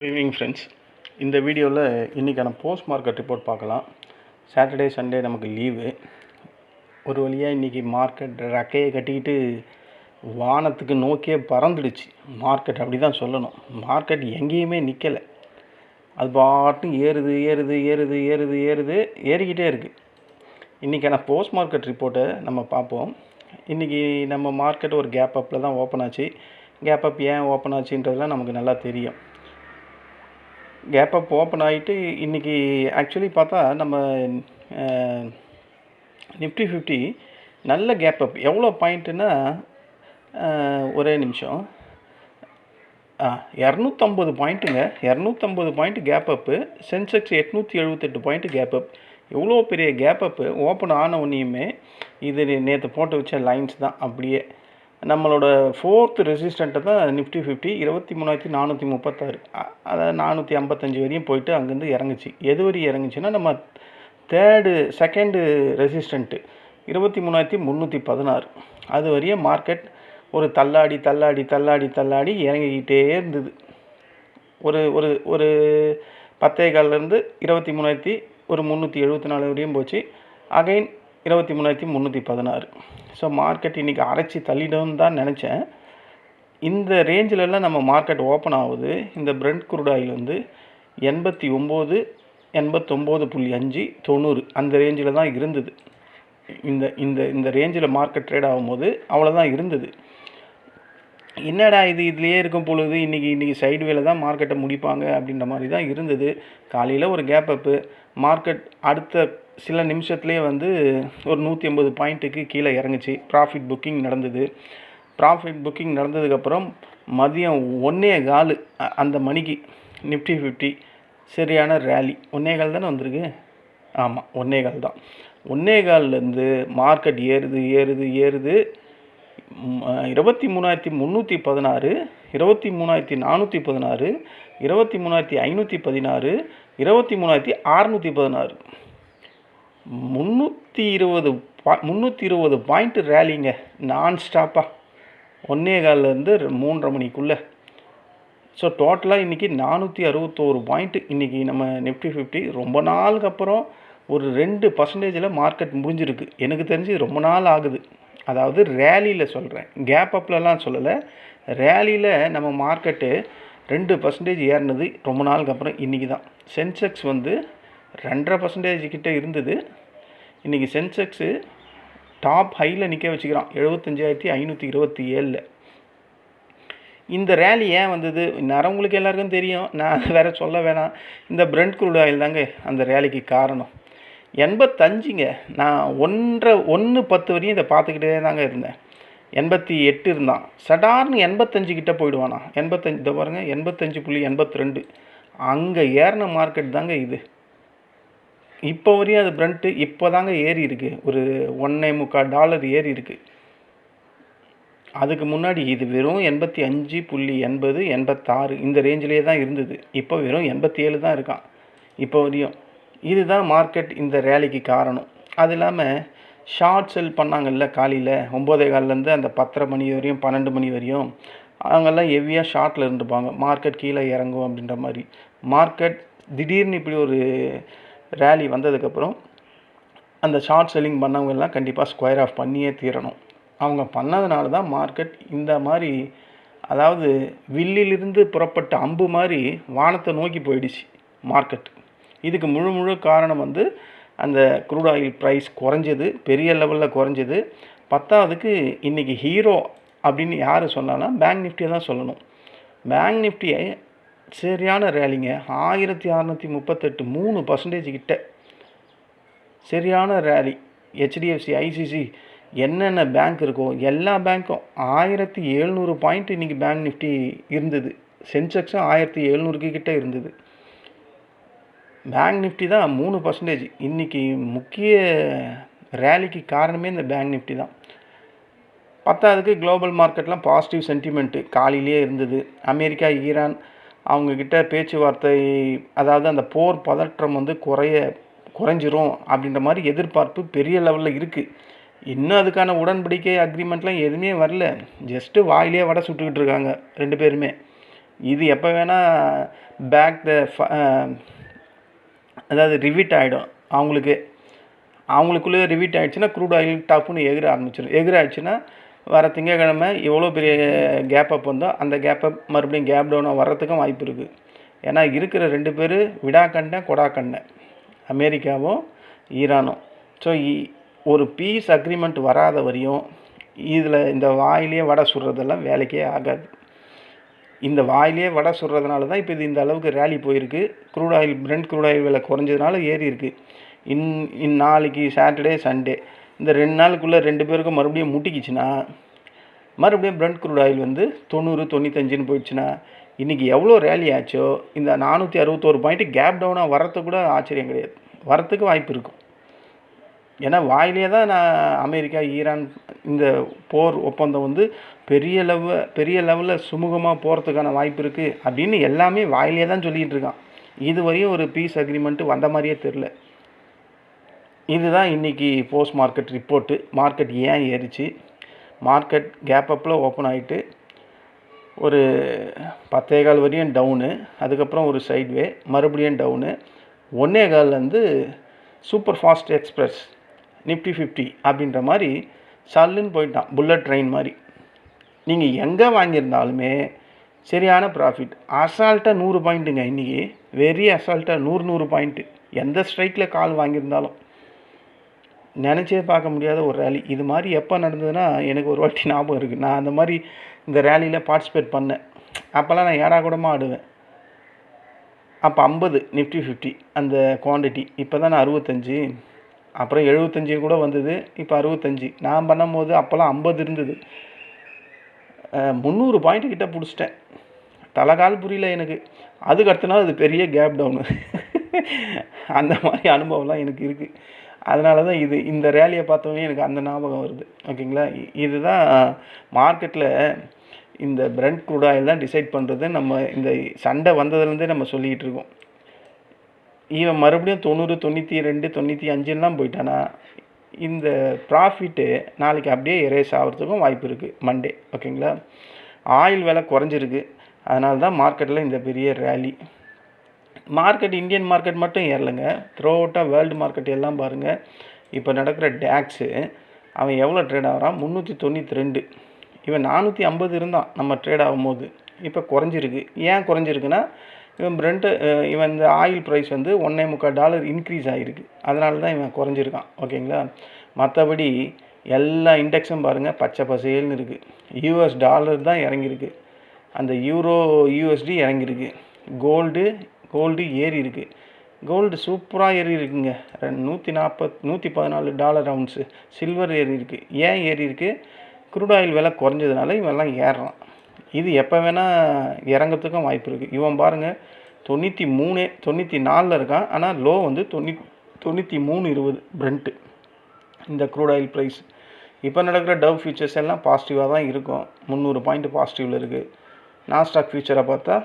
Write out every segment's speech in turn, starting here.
Good evening friends. இந்த வீடியோவில் இன்றைக்கான போஸ்ட் மார்க்கெட் ரிப்போர்ட் பார்க்கலாம். சாட்டர்டே சண்டே நமக்கு லீவு. ஒரு வழியாக இன்றைக்கி மார்க்கெட் ரெக்கையை கட்டிக்கிட்டு வானத்துக்கு நோக்கியே பறந்துடுச்சு. மார்க்கெட் அப்படி தான் சொல்லணும். மார்க்கெட் எங்கேயுமே நிற்கலை. அது பாட்டும் ஏறுது ஏறுது ஏறுது ஏறுது ஏறுது ஏறிக்கிட்டே இருக்குது. இன்றைக்கான போஸ்ட் மார்க்கெட் ரிப்போர்ட்டை நம்ம பார்ப்போம். இன்றைக்கி நம்ம மார்க்கெட் ஒரு கேப் அப்பில் தான் ஓப்பன் ஆச்சு. கேப் அப் ஏன் ஓப்பன் ஆச்சுன்றதுலாம் நமக்கு நல்லா தெரியும். கேப் அப் ஓப்பன் ஆகிட்டு இன்றைக்கி ஆக்சுவலி பார்த்தா நம்ம நிஃப்டி 50 நல்ல கேப் அப். எவ்வளோ பாயிண்ட்டுன்னா ஒரே நிமிஷம் 250 பாயிண்ட்டுங்க. 250 point gap up. Sensex 878 point gap up. எவ்வளோ பெரிய கேப் அப்பு. ஓப்பன் ஆன உடனேயுமே இது நேற்று போட்டு வச்ச லைன்ஸ் தான். அப்படியே நம்மளோட ஃபோர்த் ரெசிஸ்டண்ட்டை தான் நிஃப்டி 50 23,436, அதாவது 455 வரையும் போயிட்டு அங்கேருந்து இறங்குச்சு. எது வரையும் இறங்குச்சுன்னா நம்ம செகண்டு ரெசிஸ்டண்ட்டு 23,316, அது வரையும் மார்க்கெட் ஒரு தள்ளாடி தள்ளாடி தள்ளாடி தள்ளாடி இறங்கிக்கிட்டே இருந்தது. ஒரு ஒரு ஒரு 10:15 23,374 வரையும் போச்சு. அகைன் 23,316. ஸோ மார்க்கெட் இன்றைக்கி அரைச்சி தள்ளிடும்னு தான் நினச்சேன். இந்த ரேஞ்சிலெல்லாம் நம்ம மார்க்கெட் ஓப்பன் ஆகுது. இந்த பிரெண்ட் குரூட் ஆயில் வந்து 89, 89.5, 90 அந்த ரேஞ்சில் தான் இருந்தது. இந்த இந்த இந்த ரேஞ்சில் மார்க்கெட் ட்ரேட் ஆகும்போது அவ்வளோதான் இருந்தது. என்னடா இது இதுலேயே இருக்கும் பொழுது இன்றைக்கி சைடுவேல தான் மார்க்கெட்டை முடிப்பாங்க அப்படின்ற மாதிரி தான் இருந்தது. காலையில் ஒரு கேப் அப்பு. மார்க்கெட் அடுத்த சில நிமிஷத்துலேயே வந்து ஒரு 180 பாயிண்ட்டுக்கு கீழே இறங்குச்சு. ப்ராஃபிட் புக்கிங் நடந்தது. ப்ராஃபிட் புக்கிங் நடந்ததுக்கப்புறம் மதியம் 1:15 அந்த மணிக்கு நிஃப்டி 50 சரியான ரேலி. 1:15 தானே வந்திருக்கு. ஆமாம், 1:15 தான். 1:15லேருந்து மார்க்கெட் ஏறுது ஏறுது ஏறுது. 23,316, 23,416, 23,516, 23,616, 320 பாயிண்ட்டு ரேலிங்க நான் ஸ்டாப்பாக 1:15லேருந்து 3:30 மணிக்குள்ளே. ஸோ டோட்டலாக இன்றைக்கி 461 பாயிண்ட்டு இன்றைக்கி நம்ம நிஃப்டி 50 ரொம்ப நாளுக்கு அப்புறம் ஒரு 2% மார்க்கெட் முடிஞ்சிருக்கு. எனக்கு தெரிஞ்சு ரொம்ப நாள் ஆகுது. அதாவது ரேலியில் சொல்கிறேன், கேப் அப்லலாம் சொல்லலை. ரேலியில் நம்ம மார்க்கெட்டு 2% ஏறினது ரொம்ப நாளுக்கு அப்புறம் இன்றைக்கி தான். சென்செக்ஸ் வந்து 2.5% கிட்டே இருந்தது. இன்றைக்கி சென்செக்ஸு டாப் ஹையில் நிற்க வச்சுக்கிறான் 75,527. இந்த ரேலி ஏன் வந்தது உங்களுக்கு எல்லாருக்கும் தெரியும். நான் வேறு சொல்ல வேணாம். இந்த பிரெண்ட் குரூட் ஆயில் தாங்க அந்த ரேலிக்கு காரணம். 85ங்க. நான் 1:10 வரையும் இதை பார்த்துக்கிட்டே தாங்க இருந்தேன். 88 இருந்தான். சடார்னு 85 கிட்டே போயிடுவானா. 85 இதை பாருங்கள், 85.82 அங்கே ஏறின மார்க்கெட் தாங்க இது. இப்போ வரையும் அது பிரெண்ட்டு இப்போ தாங்க ஏறி இருக்குது. ஒரு $1.25 ஏறி இருக்குது. அதுக்கு முன்னாடி இது வெறும் 85.80, 86 இந்த ரேஞ்சிலே தான் இருந்தது. இப்போ வெறும் 87 தான் இருக்கான் இப்போ வரையும். இதுதான் மார்க்கெட் இந்த ரேலிக்கு காரணம். அது இல்லாமல் ஷார்ட் செல் பண்ணாங்கல்ல காலையில் 9:15 அந்த 10:30 மணி வரையும் 12 மணி வரையும் அவங்கெல்லாம் ஹெவியாக ஷார்ட்டில் இருந்துப்பாங்க. மார்க்கெட் கீழே இறங்கும் அப்படின்ற மாதிரி. மார்க்கெட் திடீர்னு இப்படி ஒரு ரேலி வந்ததுக்கப்புறம் அந்த ஷார்ட் செல்லிங் பண்ணவங்கெல்லாம் கண்டிப்பாக ஸ்கொயர் ஆஃப் பண்ணியே தீரணும். அவங்க பண்ணதுனால தான் மார்க்கெட் இந்த மாதிரி, அதாவது வில்லிலிருந்து புறப்பட்ட அம்பு மாதிரி வானத்தை நோக்கி போயிடுச்சு மார்க்கெட். இதுக்கு முழு காரணம் வந்து அந்த க்ரூட் ஆயில் ப்ரைஸ் குறைஞ்சது, பெரிய லெவலில் குறைஞ்சது. 10வதுக்கு இன்றைக்கி ஹீரோ அப்படின்னு யார் சொன்னான்னா பேங்க் நிஃப்டியை தான் சொல்லணும். பேங்க் நிஃப்டியை சரியான ரேலிங்க. 1638, 3% கிட்ட சரியான ரேலி. ஹெச்டிஎஃப்சி, ஐசிசி என்னென்ன பேங்க் இருக்கோ எல்லா பேங்க்கும் 1700 பாயிண்ட் இன்றைக்கி பேங்க் நிஃப்டி இருந்தது. சென்செக்ஸும் 1700 கிட்டே இருந்தது. பேங்க் நிஃப்டி தான் 3%. இன்றைக்கி முக்கிய ரேலிக்கு காரணமே இந்த பேங்க் நிஃப்டி தான். 10வதுக்கு குளோபல் மார்க்கெட்லாம் பாசிட்டிவ் சென்டிமெண்ட்டு காலையிலே இருந்தது. அமெரிக்கா, ஈரான் அவங்கக்கிட்ட பேச்சுவார்த்தை, அதாவது அந்த போர் பதற்றம் வந்து குறைஞ்சிரும் அப்படின்ற மாதிரி எதிர்பார்ப்பு பெரிய லெவலில் இருக்குது. இன்னும் அதுக்கான உடன்படிக்கை அக்ரிமெண்ட்லாம் எதுவுமே வரல. ஜஸ்ட்டு வாயிலே வடை சுட்டுக்கிட்டு இருக்காங்க 2 பேருமே. இது எப்போ வேணால் பேக் த அதாவது ரிவீட் ஆகிடும் அவங்களுக்குள்ளே ரிவீட் ஆகிடுச்சுன்னா க்ரூட் ஆயில் டாப்புன்னு எகிர ஆரம்பிச்சிடும். எகிர ஆயிடுச்சுன்னா வர திங்கக்கிழமை எவ்வளோ பெரிய கேப் அப் வந்தோ அந்த கேப் அப் மறுபடியும் கேப் டவுனாக வர்றதுக்கும் வாய்ப்பு இருக்குது. ஏன்னா இருக்கிற 2 பேர் விடாக்கண்ணை கொடாக்கண்ணை, அமெரிக்காவும் ஈரானும். ஸோ ஒரு பீஸ் அக்ரிமெண்ட் வராத வரையும் இதில் இந்த வாயிலே வடை சுடுறதெல்லாம் வேலைக்கே ஆகாது. இந்த வாயிலே வடை சுடுறதுனால தான் இப்போ இது இந்த அளவுக்கு ரேலி போயிருக்கு. Crude oil Brent crude oil விலை குறைஞ்சதுனால ஏறி இருக்குது. நாளைக்கு சாட்டர்டே சண்டே இந்த 2 நாளுக்குள்ளே 2 பேருக்கும் மறுபடியும் முட்டிக்கிச்சுன்னா மறுபடியும் பிரெண்ட் க்ரூட் ஆயில் வந்து 90 95ன்னு போயிடுச்சுன்னா இன்றைக்கி எவ்வளோ ரேலி ஆச்சோ இந்த 461 பாயிண்ட்டு கேப் டவுனாக வரத்துக்கு கூட ஆச்சரியம் கிடையாது, வரத்துக்கு வாய்ப்பு இருக்கும். ஏன்னா வாயிலே தான் நான் அமெரிக்கா ஈரான் இந்த போர் ஒப்பந்தம் வந்து பெரிய லெவலில் சுமூகமாக போகிறதுக்கான வாய்ப்பு இருக்குது அப்படின்னு எல்லாமே வாயிலே தான் சொல்லிகிட்டு இருக்கான். இதுவரையும் ஒரு பீஸ் அக்ரிமெண்ட்டு வந்த மாதிரியே தெரில. இதுதான் இன்றைக்கி போஸ்ட் மார்க்கெட் ரிப்போர்ட்டு. மார்க்கெட் ஏன் ஏறிச்சு, மார்க்கெட் கேப் அப்பில் ஓப்பன் ஆகிட்டு ஒரு 10.15 வரையும் டவுனு, அதுக்கப்புறம் ஒரு சைட்வே மறுபடியும் down, 1.15 super fast express Nifty 50 அப்படின்ற மாதிரி சல்லுன்னு போயிட்டான், புல்லட் ட்ரெயின் மாதிரி. நீங்கள் எங்கே வாங்கியிருந்தாலுமே சரியான ப்ராஃபிட். அசால்ட்டாக 100 பாயிண்ட்டுங்க இன்றைக்கி, வெரி அசால்ட்டாக 100 பாயிண்ட்டு. எந்த ஸ்ட்ரைக்கில் கால் வாங்கியிருந்தாலும் நினச்சே பார்க்க முடியாத ஒரு ரேலி. இது மாதிரி எப்போ நடந்ததுன்னா எனக்கு ஒரு வாட்டி ஞாபகம் இருக்குது. நான் அந்த மாதிரி இந்த ரேலியில் பார்ட்டிசிபேட் பண்ணேன். அப்போல்லாம் நான் ஏடா கூடமாக ஆடுவேன். அப்போ 50 நிஃப்டி 50 அந்த குவான்டிட்டி. இப்போ தான் நான் 65, அப்புறம் 75 கூட வந்தது, இப்போ 65. நான் பண்ணும்போது அப்போல்லாம் 50 இருந்தது. 300 பாயிண்ட்டு கிட்டே பிடிச்சிட்டேன். தலைகால் புரியல எனக்கு. அதுக்கு அடுத்த நாள் அது பெரிய கேப் டவுனு. அந்த மாதிரி அனுபவம்லாம் எனக்கு இருக்குது. அதனால தான் இந்த ரேலியை பார்த்தோன்னே எனக்கு அந்த ஞாபகம் வருது. ஓகேங்களா, இதுதான் மார்க்கெட்டில் இந்த பிரெண்ட் க்ரூட் ஆயில் தான் டிசைட் பண்ணுறது. நம்ம இந்த சண்டை வந்ததுலேருந்தே நம்ம சொல்லிக்கிட்டு இருக்கோம். இவன் மறுபடியும் 90 92 95லாம் போயிட்டானா இந்த ப்ராஃபிட்டு நாளைக்கு அப்படியே எரேஸ் ஆகிறதுக்கும் வாய்ப்பு இருக்குது மண்டே. ஓகேங்களா, ஆயில் விலை குறைஞ்சிருக்கு, அதனால தான் மார்க்கெட்டில் இந்த பெரிய ரேலி. மார்க்கெட் இந்தியன் மார்க்கெட் மட்டும் ஏறலைங்க, த்ரூ அவுட்டாக வேர்ல்டு மார்க்கெட் எல்லாம் பாருங்கள். இப்போ நடக்கிற டேக்ஸு அவன் எவ்வளோ ட்ரேட் ஆகிறான், 392. இவன் 450 இருந்தான் நம்ம ட்ரேட் ஆகும்போது. இப்போ குறைஞ்சிருக்கு. ஏன் குறைஞ்சிருக்குன்னா இவன் இந்த ஆயில் ப்ரைஸ் வந்து $1.25 இன்க்ரீஸ் ஆகிருக்கு, அதனால தான் இவன் குறைஞ்சிருக்கான். ஓகேங்களா, மற்றபடி எல்லா இண்டெக்ஸும் பாருங்கள் பச்சை பசேல்னு இருக்குது. US டாலர் தான் இறங்கியிருக்கு, அந்த யூரோ USD இறங்கியிருக்கு. கோல்டு ஏறி இருக்குது. கோல்டு சூப்பராக ஏறி இருக்குங்க, $114 அவுன்ஸு. சில்வர் ஏறி இருக்குது. ஏன் ஏறி இருக்குது, க்ரூட் ஆயில் விலை குறைஞ்சதுனால இவெல்லாம் ஏறுறான். இது எப்போ வேணால் இறங்கிறதுக்கும் வாய்ப்பு இருக்குது. இவன் பாருங்கள் 93 94 இருக்கான், ஆனால் லோ வந்து 93.20 பிரெண்ட்டு இந்த க்ரூட் ஆயில் ப்ரைஸ். இப்போ நடக்கிற டவ் ஃபியூச்சர்ஸ் எல்லாம் பாசிட்டிவாக தான் இருக்கும், 300 பாயிண்ட் பாசிட்டிவில் இருக்குது. நாஸ்டாக் ஃபியூச்சரை பார்த்தா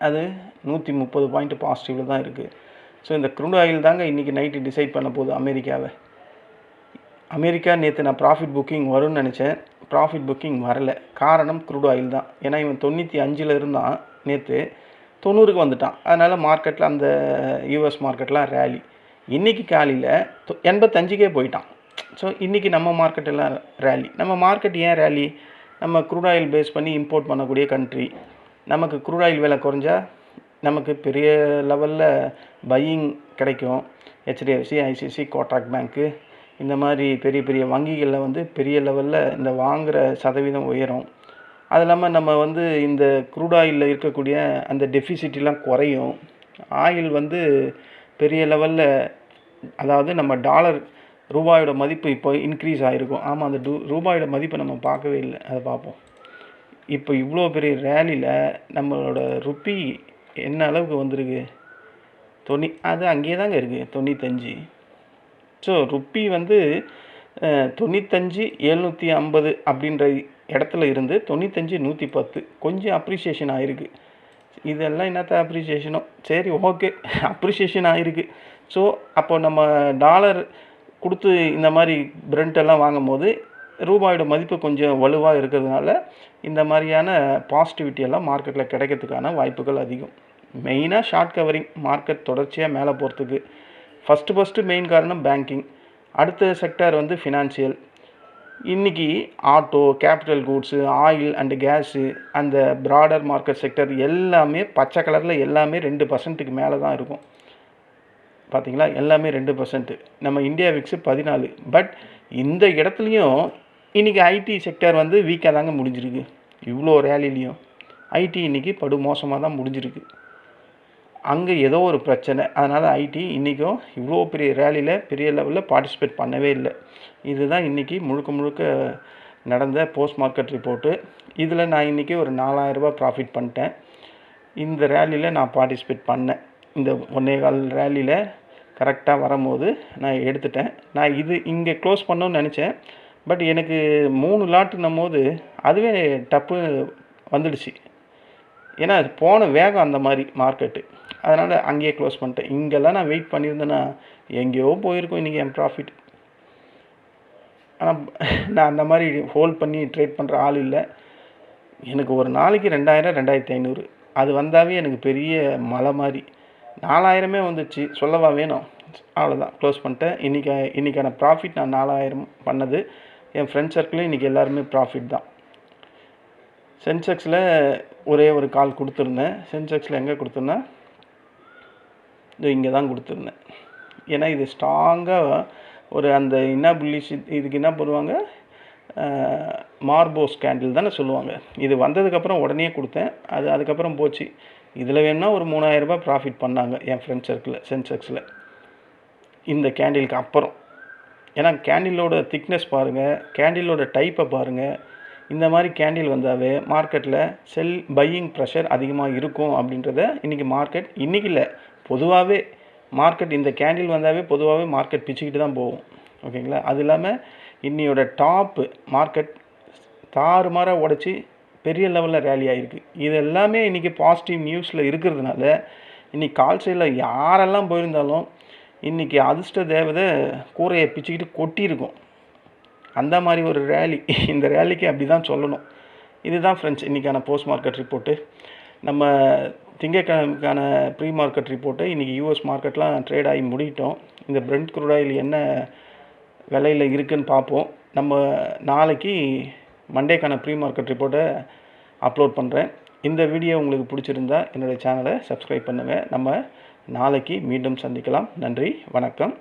அது 130 பாயிண்ட் பாசிட்டிவில் தான் இருக்குது. ஸோ இந்த க்ரூட் ஆயில் தாங்க இன்றைக்கி நைட்டு டிசைட் பண்ண போகுது அமெரிக்காவை. அமெரிக்கா நேற்று நான் ப்ராஃபிட் புக்கிங் வரும்னு நினச்சேன், ப்ராஃபிட் புக்கிங் வரலை. காரணம் க்ரூட் ஆயில் தான். ஏன்னா இவன் 95 இருந்தான், நேற்று 90க்கு வந்துட்டான். அதனால் மார்க்கெட்டில் அந்த யூஎஸ் மார்க்கெட்லாம் ரேலி. இன்றைக்கி காலையில் 85க்கே போயிட்டான். ஸோ இன்றைக்கி நம்ம மார்க்கெட்டெல்லாம் ரேலி. நம்ம மார்க்கெட் ஏன் ரேலி, நம்ம க்ரூட் ஆயில் பேஸ் பண்ணி இம்போர்ட் பண்ணக்கூடிய கண்ட்ரி. நமக்கு க்ரூட் ஆயில் விலை குறைஞ்சா நமக்கு பெரிய லெவலில் பையிங் கிடைக்கும். HDFC, ICICI, கோட்டாக் பேங்க்கு இந்த மாதிரி பெரிய பெரிய வங்கிகளில் வந்து பெரிய லெவலில் இந்த வாங்குகிற சதவீதம் உயரும். அது இல்லாமல் நம்ம வந்து இந்த க்ரூட் ஆயிலில் இருக்கக்கூடிய அந்த டெஃபிசிட்லாம் குறையும். ஆயில் வந்து பெரிய லெவலில், அதாவது நம்ம ரூபாயோட மதிப்பு இப்போ இன்க்ரீஸ் ஆகிருக்கும். ஆமாம், அந்த ரூபாயோட மதிப்பை நம்ம பார்க்கவே இல்லை, அதை பார்ப்போம். இப்போ இவ்வளோ பெரிய ரேலியில் நம்மளோட ருப்பி என்ன அளவுக்கு வந்திருக்கு, அது அங்கேயே தாங்க இருக்குது 95. ஸோ ருப்பி வந்து 95 750 அப்படின்ற இடத்துல இருந்து 95 110 கொஞ்சம் அப்ரிசியேஷன் ஆகிருக்கு. இதெல்லாம் என்னத்த அப்ரிசியேஷனோ, சரி ஓகே அப்ரிசியேஷன் ஆகிருக்கு. ஸோ அப்போ நம்ம டாலர் கொடுத்து இந்த மாதிரி பிரெண்டெல்லாம் வாங்கும் போது ரூபாயோட மதிப்பு கொஞ்சம் வலுவாக இருக்கிறதுனால இந்த மாதிரியான பாசிட்டிவிட்டி எல்லாம் மார்க்கெட்டில் கிடைக்கிறதுக்கான வாய்ப்புகள் அதிகம். மெயினாக ஷார்ட் கவரிங் மார்க்கெட் தொடர்ச்சியாக மேலே போகிறதுக்கு ஃபஸ்ட்டு மெயின் காரணம் பேங்கிங். அடுத்த செக்டார் வந்து ஃபினான்ஷியல். இன்றைக்கி auto, capital goods, oil and gas, அந்த ப்ராடர் மார்க்கெட் செக்டர் எல்லாமே பச்சை கலரில் எல்லாமே 2% மேலே தான் இருக்கும். பார்த்தீங்களா, எல்லாமே 2%. நம்ம இந்தியா விக்ஸு 14. பட் இந்த இடத்துலையும் இன்றைக்கி ஐடி செக்டர் வந்து வீக்காக தாங்க முடிஞ்சிருக்கு. இவ்வளோ ரேலிலையும் ஐடி இன்றைக்கி படுமோசமாக தான் முடிஞ்சிருக்கு. அங்கே ஏதோ ஒரு பிரச்சனை, அதனால் ஐடி இன்றைக்கும் இவ்வளோ பெரிய ரேலியில் பெரிய லெவலில் பார்ட்டிசிபேட் பண்ணவே இல்லை. இதுதான் இன்றைக்கி முழுக்க நடந்த போஸ்ட் மார்க்கெட் ரிப்போர்ட்டு. இதில் நான் இன்றைக்கி ஒரு 4000 ரூபா ப்ராஃபிட் பண்ணிட்டேன். இந்த ரேலியில் நான் பார்ட்டிசிபேட் பண்ணேன். இந்த 1.25 ரேலியில் கரெக்டாக வரும்போது நான் எடுத்துட்டேன். நான் இது இங்கே க்ளோஸ் பண்ணணும்னு நினச்சேன். பட் எனக்கு 3 லாட்டுன்னும் போது அதுவே டப்பு வந்துடுச்சு. ஏன்னா அது போன வேகம் அந்த மாதிரி மார்க்கெட்டு, அதனால் அங்கேயே க்ளோஸ் பண்ணிட்டேன். இங்கெல்லாம் நான் வெயிட் பண்ணியிருந்தேன்னா எங்கேயோ போயிருக்கும் இன்றைக்கி என் ப்ராஃபிட். ஆனால் நான் அந்த மாதிரி ஹோல்ட் பண்ணி ட்ரேட் பண்ணுற ஆள் இல்லை. எனக்கு ஒரு நாளைக்கு 2000 2500 அது வந்தாவே எனக்கு பெரிய மலை மாதிரி. 4000 வந்துச்சு, சொல்லவா வேணும். அவ்வளோதான், க்ளோஸ் பண்ணிட்டேன். இன்றைக்கான ப்ராஃபிட் நான் 4000 பண்ணது. என் ஃப்ரெண்ட் சர்க்கிளும் இன்றைக்கி எல்லாருமே ப்ராஃபிட் தான். சென்செக்ஸில் ஒரே ஒரு கால் கொடுத்துருந்தேன். சென்செக்ஸில் எங்கே கொடுத்துருந்தேன், இங்கே தான் கொடுத்துருந்தேன். ஏன்னா இது ஸ்ட்ராங்காக ஒரு அந்த என்ன புல்லிஷ், இதுக்கு என்ன பண்ணுவாங்க, மார்போஸ் கேண்டில் தானே சொல்லுவாங்க. இது வந்ததுக்கப்புறம் உடனே கொடுத்தேன். அதுக்கப்புறம் போச்சு. இதில் வேணும்னா ஒரு 3000 ரூபாய் ப்ராஃபிட் பண்ணாங்க என் ஃப்ரெண்ட் சர்க்கிளில் சென்செக்ஸில் இந்த கேண்டிலுக்கு அப்புறம். ஏன்னா கேண்டிலோட திக்னஸ் பாருங்கள், கேண்டிலோட டைப்பை பாருங்கள். இந்த மாதிரி கேண்டில் வந்தாவே மார்க்கெட்டில் செல் பையிங் ப்ரெஷர் அதிகமாக இருக்கும் அப்படின்றத இன்றைக்கி மார்க்கெட், இன்றைக்கி இல்லை பொதுவாகவே மார்க்கெட் இந்த கேண்டில் வந்தாவே பொதுவாகவே மார்க்கெட் பிச்சுக்கிட்டு தான் போகும். ஓகேங்களா. அது இல்லாமல் இன்னையோட டாப்பு மார்க்கெட் தாறுமாறாக உடச்சி பெரிய லெவலில் ரேலி ஆகிருக்கு. இது எல்லாமே இன்றைக்கி பாசிட்டிவ் நியூஸில் இருக்கிறதுனால இன்றைக்கி கால் சைடில் யாரெல்லாம் போயிருந்தாலும் இன்றைக்கி அதிர்ஷ்ட தேவதை கூரையை பிச்சுக்கிட்டு கொட்டியிருக்கும். அந்த மாதிரி ஒரு ரேலி. இந்த ரேலிக்கு அப்படி தான் சொல்லணும். இதுதான் ஃப்ரெண்ட்ஸ் இன்றைக்கான போஸ்ட் மார்க்கெட் ரிப்போர்ட்டு. நம்ம திங்கட்கிழமைக்கான ப்ரீ மார்க்கெட் ரிப்போர்ட்டு இன்றைக்கி யூஎஸ் மார்க்கெட்லாம் ட்ரேட் ஆகி முடிட்டோம். இந்த பிரெண்ட் க்ரூட் ஆயில் என்ன விலையில் இருக்குதுன்னு பார்ப்போம். நம்ம நாளைக்கு மண்டேக்கான ப்ரீ மார்க்கெட் ரிப்போர்ட்டை அப்லோட் பண்ணுறேன். இந்த வீடியோ உங்களுக்கு பிடிச்சிருந்தா என்னுடைய சேனலை சப்ஸ்கிரைப் பண்ணுங்கள். நம்ம நாளைக்கு மீண்டும் சந்திக்கலாம். நன்றி, வணக்கம்.